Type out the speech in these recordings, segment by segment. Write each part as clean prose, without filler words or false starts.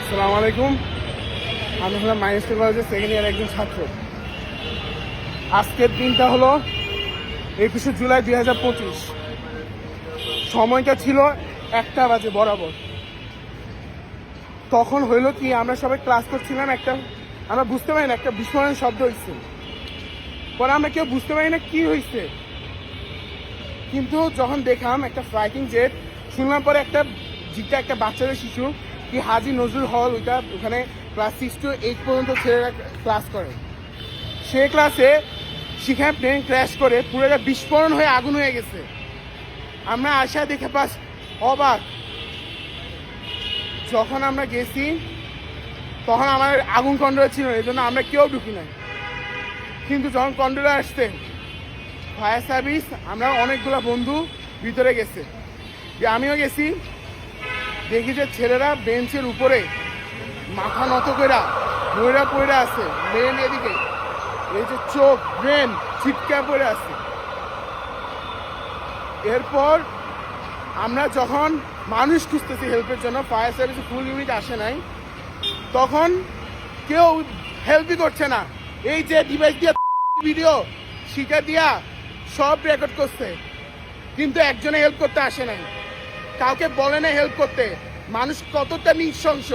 আসসালামু আলাইকুম। আমি হলাম মাইনস্টার কলেজের সেকেন্ড ইয়ার একজন ছাত্র। আজকের দিনটা হলো 21শে জুলাই 2025। সময়টা ছিল 1টা বাজে বরাবর। তখন হইলো কি, আমরা সবাই ক্লাস করছিলাম, আমরা বুঝতে পারি না একটা বিস্ফোরণ শব্দ হয়েছে। পরে আমরা কেউ বুঝতে পারি না কি হয়েছে, কিন্তু যখন দেখলাম একটা ফ্লাইটিং জেট, শুনলাম পরে একটা বাচ্চাদের শিশু কি হাজী নজরুল হল, ওখানে ক্লাস 6 to 8 পর্যন্ত ছেলেরা ক্লাস করে। সে ক্লাসে সেখানে প্লেন ক্র্যাশ করে পুরোটা বিস্ফোরণ হয়ে আগুন হয়ে গেছে। আমরা আশা দেখে পাস অবাক। যখন আমরা গেছি তখন আমার আগুন কন্ট্রোল ছিল, এই জন্য আমরা কেউ ঢুকি নাই। কিন্তু যখন কন্ট্রোলে আসছে ফায়ার সার্ভিস, আমরা অনেকগুলো বন্ধু ভিতরে গেছে, আমিও গেছি। দেখি যে ছেলেরা বেঞ্চের উপরে মাথা নত করে ময়রা পড়ে আছে, ব্রেন এদিকে, এই যে চোখ ব্রেন ছিটকা পড়ে আছে। এরপর আমরা যখন মানুষ খুঁজতেছি হেল্পের জন্য, ফায়ার সার্ভিস ফুল ইউনিট আসে নাই, তখন কেউ হেল্পই করছে না। এই যে ডিভাইস দিয়ে ভিডিও শিখা দিয়া সব রেকর্ড করছে, কিন্তু একজনে হেল্প করতে আসে নাই, কাউকে বলে না হেল্প করতে। মানুষ কতটা নৃশংস।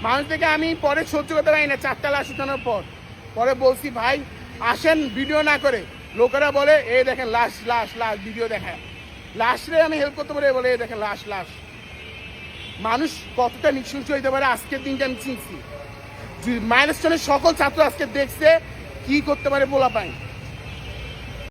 মানুষ থেকে আমি পরে সহ্য করতে পারি না। 4টা লাশ উঠানোর পরে বলছি ভাই আসেন ভিডিও না করে। লোকেরা বলে এই দেখেন লাশ লাশ লাশ, ভিডিও দেখায়। লাশরে আমি হেল্প করতে পারি, বলে এই দেখেন লাশ লাশ। মানুষ কতটা নৃশংস হইতে পারে আজকের দিনটা আমি চিনছি। মাইলস্টোনের সকল ছাত্র আজকে দেখছে কি করতে পারে পোলাপাইন।